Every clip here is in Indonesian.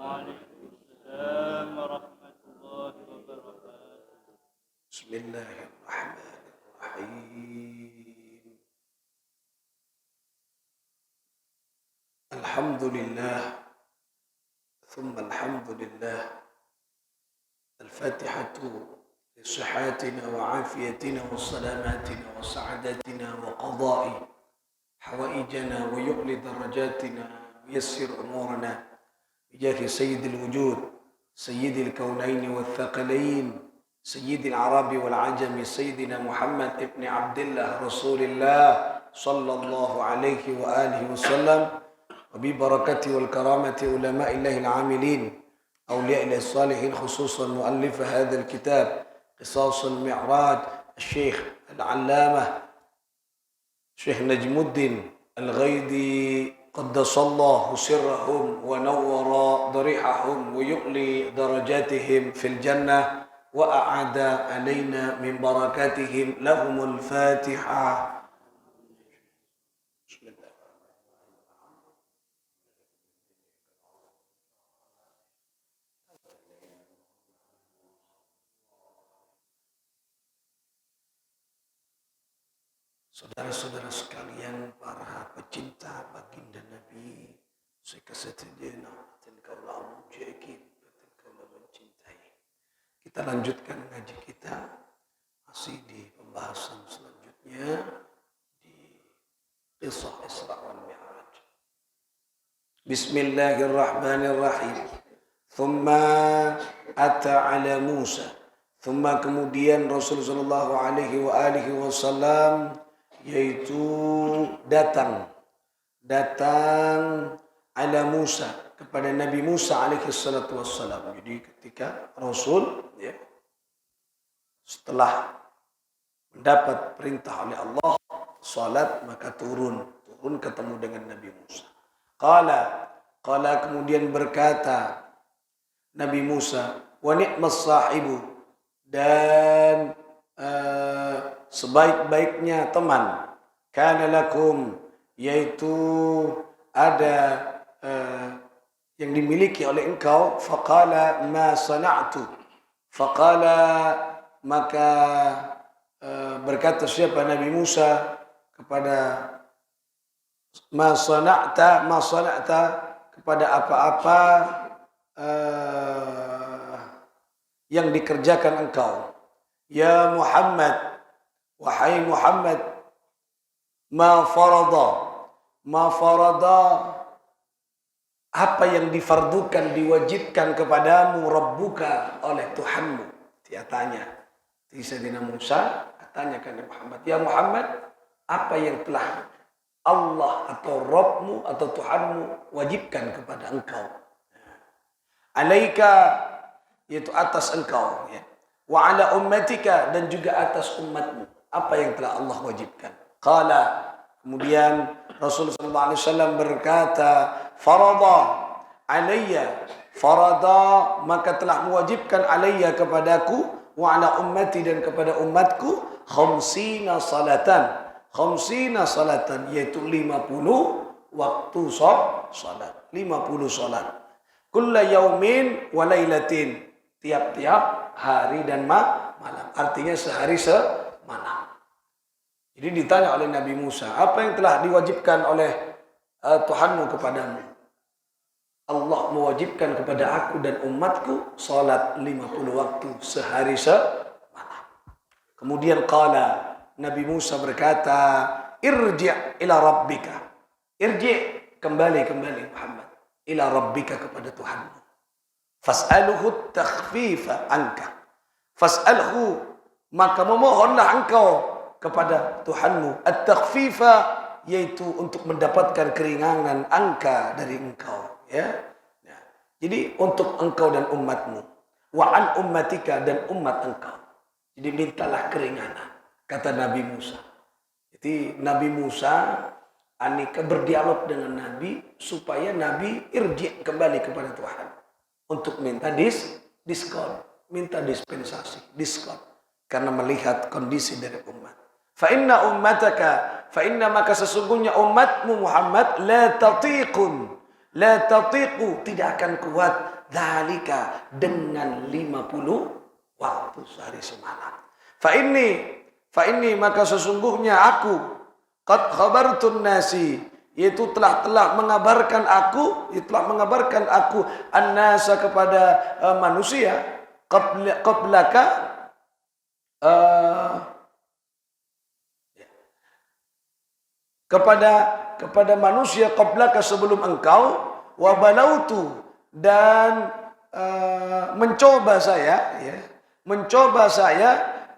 Waalaikumsalam warahmatullahi wabarakatuh. Bismillahirrahmanirrahim. Alhamdulillah, thumma alhamdulillah. Al-Fatihatu لصحاتنا وعافيتنا وسلاماتنا وسعادتنا وقضاء حوائجنا ويعلي درجاتنا ويسر أمورنا بجاه سيد الوجود سيد الكونين والثقلين سيد العرب والعجم سيدنا محمد ابن عبد الله رسول الله صلى الله عليه وآله وسلم وببركته والكرامة علماء الله العاملين أولياء الله الصالحين خصوصا مؤلف هذا الكتاب قصاص المعراج الشيخ العلامة شيخ نجم الدين الغيدي قدس الله سرهم ونور ضريحهم ويعلي درجاتهم في الجنة وأعاد علينا من بركاتهم لهم الفاتحة. Saudara-saudara sekalian, para pecinta baginda Nabi, saya kesetujuan dan kaulah mujakin, dan kaulah mencintai. Kita lanjutkan ngaji kita masih di pembahasan selanjutnya di Qisah Isra wal Mi'raj. Bismillahirrahmanirrahim. Thumma ata ala Musa. Thumma kemudian Rasulullah sallallahu alaihi wasallam yaitu datang ala Musa kepada Nabi Musa alaihi salatu wassalam. Jadi ketika Rasul setelah mendapat perintah oleh Allah salat, maka turun ketemu dengan Nabi Musa. Qala kemudian berkata Nabi Musa, wa ni'mas sahibu, dan sebaik-baiknya teman, kana lakum, yaitu ada yang dimiliki oleh engkau. Faqala ma sana'tu, faqala maka berkata siapa Nabi Musa kepada ma sana'ta kepada apa-apa yang dikerjakan engkau. Ya Muhammad, wahai Muhammad, ma farada, apa yang difardukan, diwajibkan kepadamu Rabbuka, oleh Tuhanmu. Dia tanya, Sayyidina Musa tanya kepada Muhammad, ya Muhammad, apa yang telah Allah atau Rabbmu atau Tuhanmu wajibkan kepada engkau? Alaika, yaitu atas engkau, ya. Wa ala ummatika, dan juga atas umatmu, apa yang telah Allah wajibkan. Qala, kemudian Rasulullah SAW berkata, farada, maka telah mewajibkan alayya kepadaku, wa ala ummati, dan kepada umatku, khamsina salatan, yaitu 50 waktu salat, 50 salat. Kulla yaumin wa lailatin, tiap-tiap hari dan malam. Artinya sehari semalam. Jadi ditanya oleh Nabi Musa, apa yang telah diwajibkan oleh Tuhanmu kepadamu? Allah mewajibkan kepada aku dan umatku salat 50 waktu sehari semalam. Kemudian qala, Nabi Musa berkata, irji' ila rabbika. Irji', kembali Muhammad, ila rabbika, kepada Tuhanmu. Fas'aluhu takhfifa anka. Fas'alhu, maka memohonlah engkau kepada Tuhanmu, at-takhfifa, yaitu untuk mendapatkan keringanan, angka, dari engkau, ya. Nah, jadi untuk engkau dan umatmu, wa an ummatika, dan umat engkau. Jadi mintalah keringanan, kata Nabi Musa. Jadi Nabi Musa anika berdialog dengan Nabi supaya Nabi irji' kembali kepada Tuhan untuk minta diskon, minta dispensasi, diskon, karena melihat kondisi dari umat. Fa inna maka sesungguhnya umatmu Muhammad la tatiqu, tidak akan kuat Dzalika dengan 50 waktu sehari semalam. Fa inni maka sesungguhnya aku qad khabartun nasi, yaitu telah mengabarkan aku an-nasa kepada manusia qablaka kepada manusia qablaka sebelum engkau, wa balautu dan mencoba saya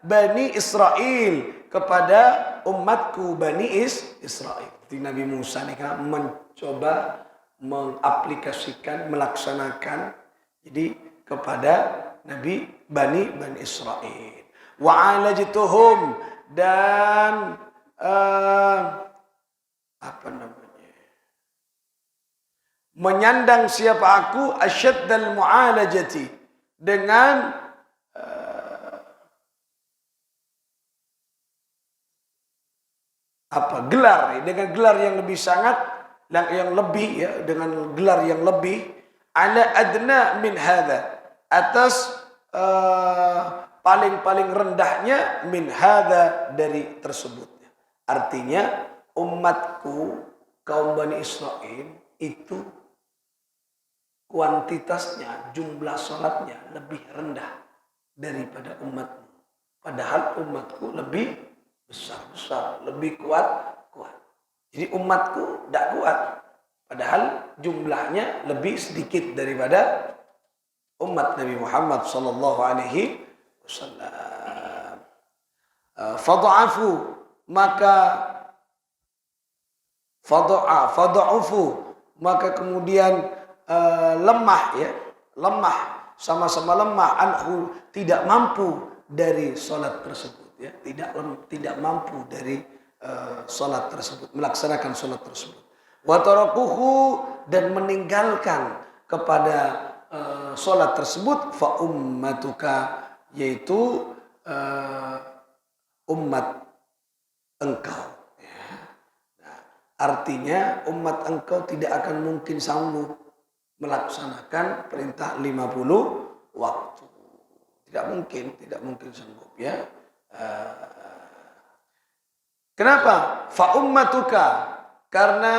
Bani Israel kepada umatku Bani Israel. Jadi Nabi Musa ini kan mencoba mengaplikasikan, melaksanakan jadi kepada Bani Israel. Wa alajtuhum dan menyandang siapa aku asyaddal mu'alajati dengan gelar, dengan gelar yang lebih sangat, yang lebih ya, dengan gelar yang lebih ala adna min hadza, atas paling rendahnya min hadza dari tersebut. Artinya umatku kaum Bani Israel itu kuantitasnya, jumlah sholatnya lebih rendah daripada umatmu. Padahal umatku lebih besar, lebih kuat. Jadi umatku tidak kuat, padahal jumlahnya lebih sedikit daripada umat Nabi Muhammad sallallahu alaihi wasallam. Fadha'afu maka maka kemudian lemah, sama-sama lemah, anhu tidak mampu dari salat tersebut ya, tidak mampu dari salat tersebut, melaksanakan salat tersebut. Wa tarakuhu dan meninggalkan kepada salat tersebut, fa ummatuka yaitu umat engkau. Artinya umat engkau tidak akan mungkin sanggup melaksanakan perintah 50 waktu. Tidak mungkin sanggup ya. Kenapa? Fa ummatuka, karena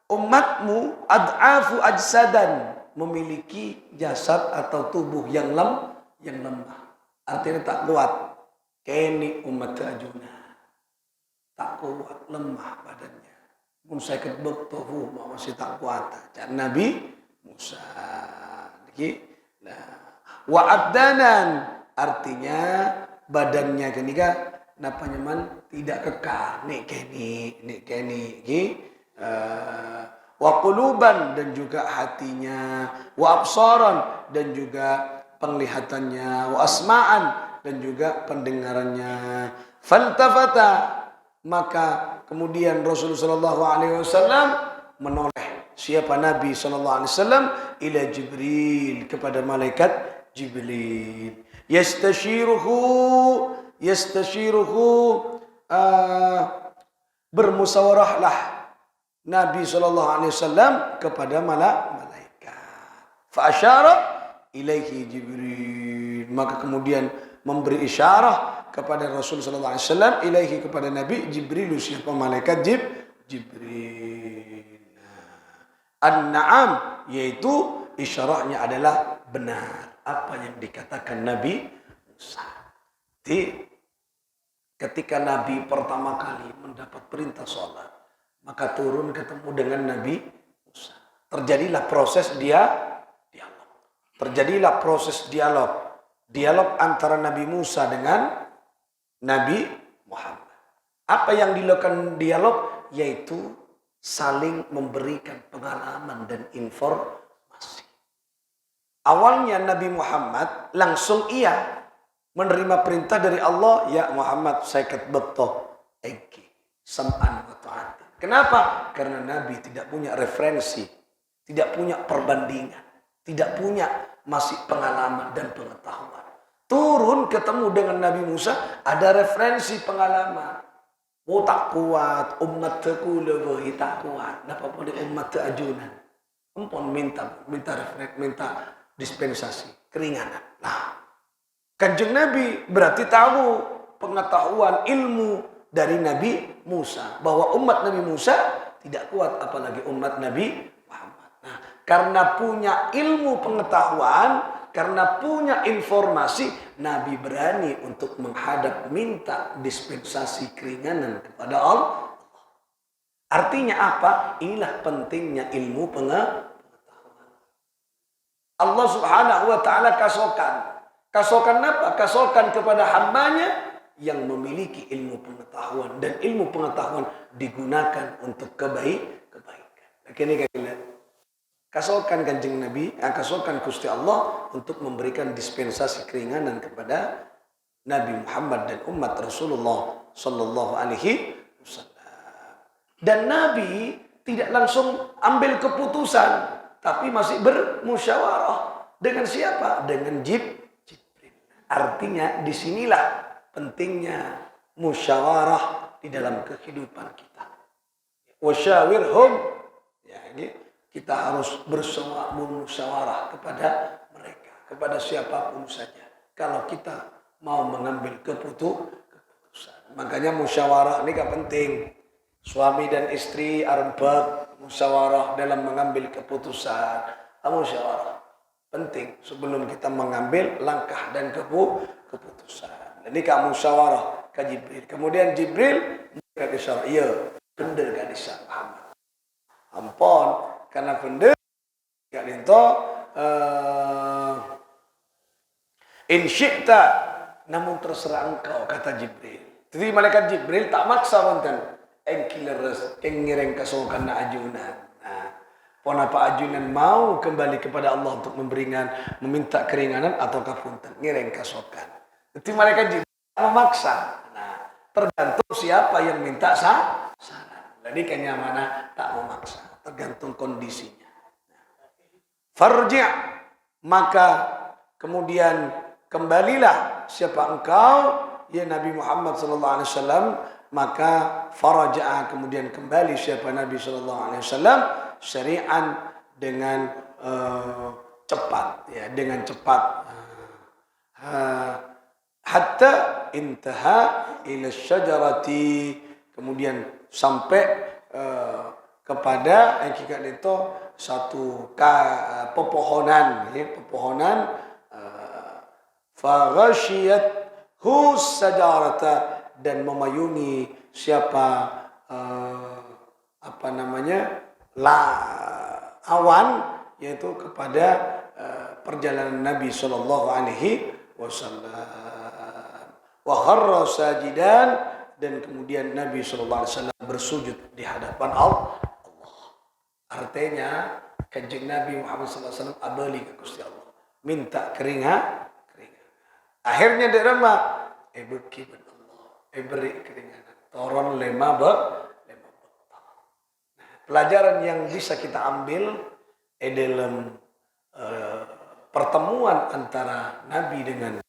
umatmu ad'afu ajsadan, memiliki jasad atau tubuh yang lemah. Artinya tak kuat. Kini umat ajuna. Tak kuat, lemah badannya. Mun saya ketbektohu masih tak kuat. Cak Nabi Musa. Wa abdanan, artinya badannya kenika napa nyaman tidak kekal. Nek keni. Wa quluban dan juga hatinya. Wa absaran dan juga penglihatannya. Wa asma'an dan juga pendengarannya. Faltafata, maka kemudian Rasulullah sallallahu alaihi wasallam menoleh siapa Nabi sallallahu alaihi wasallam ila Jibril, kepada malaikat Jibril. Yastashiruhu bermusyawarahlah Nabi sallallahu alaihi wasallam kepada malaikat. Fa asyara ilaihi Jibril, maka kemudian memberi isyarah kepada Rasul sallallahu alaihi wasallam ilaihi kepada Nabi Jibril, siapa malaikat Jibril. An-na'am, yaitu isyarahnya adalah benar apa yang dikatakan Nabi Musa. Jadi ketika Nabi pertama kali mendapat perintah sholat, maka turun ketemu dengan Nabi Musa. Terjadilah proses dialog. Dialog antara Nabi Musa dengan Nabi Muhammad. Apa yang dilakukan dialog? Yaitu saling memberikan pengalaman dan informasi. Awalnya Nabi Muhammad langsung menerima perintah dari Allah, ya Muhammad saya ketbeto eki sam'an wa ta'atan. Kenapa? Karena Nabi tidak punya referensi, tidak punya perbandingan, tidak punya masih pengalaman dan pengetahuan. Turun ketemu dengan Nabi Musa, ada referensi pengalaman. Oh tak kuat, umat teku lebih tak kuat. Napa boleh umat teajunan? Empon minta dispensasi, keringanan. Nah, Kanjeng Nabi berarti tahu pengetahuan ilmu dari Nabi Musa. Bahwa umat Nabi Musa tidak kuat apalagi umat Nabi Muhammad. Nah, karena punya ilmu pengetahuan, karena punya informasi, Nabi berani untuk menghadap minta dispensasi keringanan kepada Allah. Artinya apa? Inilah pentingnya ilmu pengetahuan. Allah Subhanahu wa taala kasokan. Kasokan apa? Kasokan kepada hambanya yang memiliki ilmu pengetahuan. Dan ilmu pengetahuan digunakan untuk kebaikan. Ini kalian. Kasokan Kanjeng Nabi, kasokan Gusti Allah untuk memberikan dispensasi keringanan kepada Nabi Muhammad dan umat Rasulullah Sallallahu Alaihi Wasallam. Dan Nabi tidak langsung ambil keputusan, tapi masih bermusyawarah dengan siapa? Dengan Jibril. Artinya disinilah pentingnya musyawarah di dalam kehidupan kita. Wasyawirhum, ya, kita harus bermusyawarah kepada mereka, kepada siapapun saja. Kalau kita mau mengambil keputusan, makanya musyawarah ini gak penting. Suami dan istri arempet musyawarah dalam mengambil keputusan. Musyawarah penting sebelum kita mengambil langkah dan keputusan. Ini kamu musyawarah ke Jibril. Kemudian Jibril memberikan isyarat, iya, bener gak bisa Muhammad. Ampun, karena bener gak dinto in syi'ta, namun terserah engkau, kata Jibril. Jadi malaikat Jibril tak maksa wonten engkileres engireng kasokan na ajunan. Apa ajunan mau kembali kepada Allah untuk meminta keringanan ataukah punten ngireng kasokan. Itu malaikat Jibril memaksa. Nah, tergantung siapa yang minta saran. Jadi kenyamanan tak memaksa, tergantung kondisinya. Farji', maka kemudian kembalilah siapa engkau ya Nabi Muhammad sallallahu alaihi wasallam, maka faraja'a, kemudian kembali siapa Nabi sallallahu alaihi wasallam syari'an dengan cepat, ya, dengan cepat, hatta intaha ila syajarati, kemudian sampai kepada hakikat itu satu pepohonan, ya, pepohonan, faghashiyat hus sajarata, dan memayungi siapa awan, yaitu kepada perjalanan Nabi Sallallahu Alaihi Wasallam. Wa kharra sajidan, dan kemudian Nabi Sallallahu Alaihi Wasallam bersujud di hadapan Allah. Artinya kanjeng Nabi Muhammad Sallallahu Alaihi Wasallam abali ke Gusti Allah, minta keringanan. Akhirnya derama beki Allah, beri keringanan. Toron lema pelajaran yang bisa kita ambil dalam pertemuan antara Nabi dengan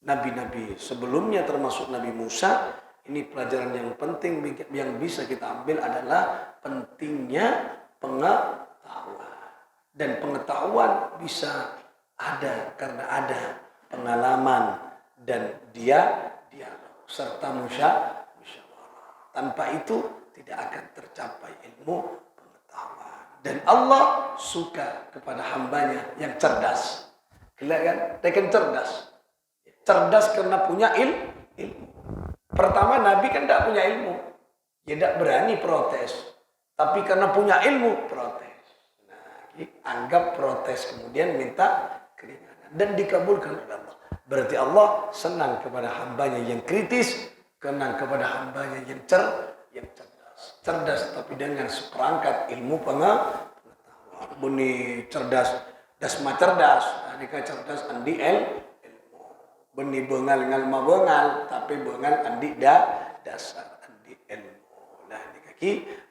Nabi-Nabi sebelumnya termasuk Nabi Musa, ini pelajaran yang penting yang bisa kita ambil adalah pentingnya pengetahuan. Dan pengetahuan bisa ada karena ada pengalaman dan dialog serta musyawarah. Tanpa itu tidak akan tercapai ilmu pengetahuan. Dan Allah suka kepada hambanya yang cerdas. Gila kan? Dia kan cerdas. Cerdas karena punya ilmu. Pertama Nabi kan tidak punya ilmu. Dia tidak berani protes. Tapi karena punya ilmu, protes. Nah, anggap protes kemudian minta keringanan. Dan dikabulkan oleh Allah. Berarti Allah senang kepada hambanya yang kritis. Senang kepada hambanya yang cerdas. Cerdas tapi dengan seperangkat ilmu pengetahuan. Beni cerdas, dasma cerdas. Adika cerdas andi ilmu. Beni bengal ngalma bengal, tapi bengal andi dasar andi ilmu. Nah, ini kaki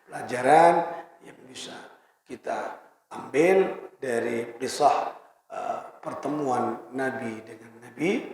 pelajaran yang bisa kita ambil dari kisah pertemuan Nabi dengan Nabi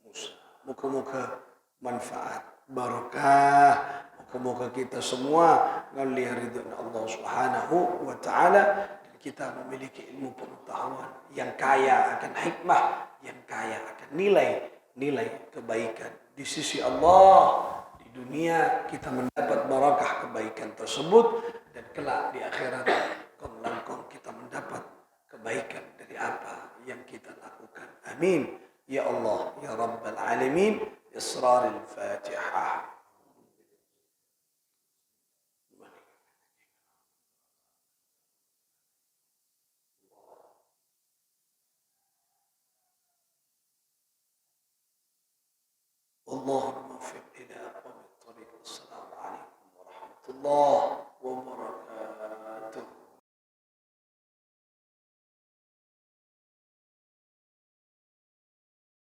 Musa. Muka-muka manfaat, barokah. Semoga kita semua ngelihat ridha Allah Subhanahu wa taala, dan kita memiliki ilmu pengetahuan yang kaya akan hikmah, yang kaya akan nilai kebaikan di sisi Allah. Di dunia kita mendapat barakah kebaikan tersebut, dan kelak di akhirat kelangkung kita mendapat kebaikan dari apa yang kita lakukan. Amin ya Allah ya Rabbal Alamin. Israril Fatihah. اللهم وفق لنا ومن طريق. السلام عليكم ورحمة الله.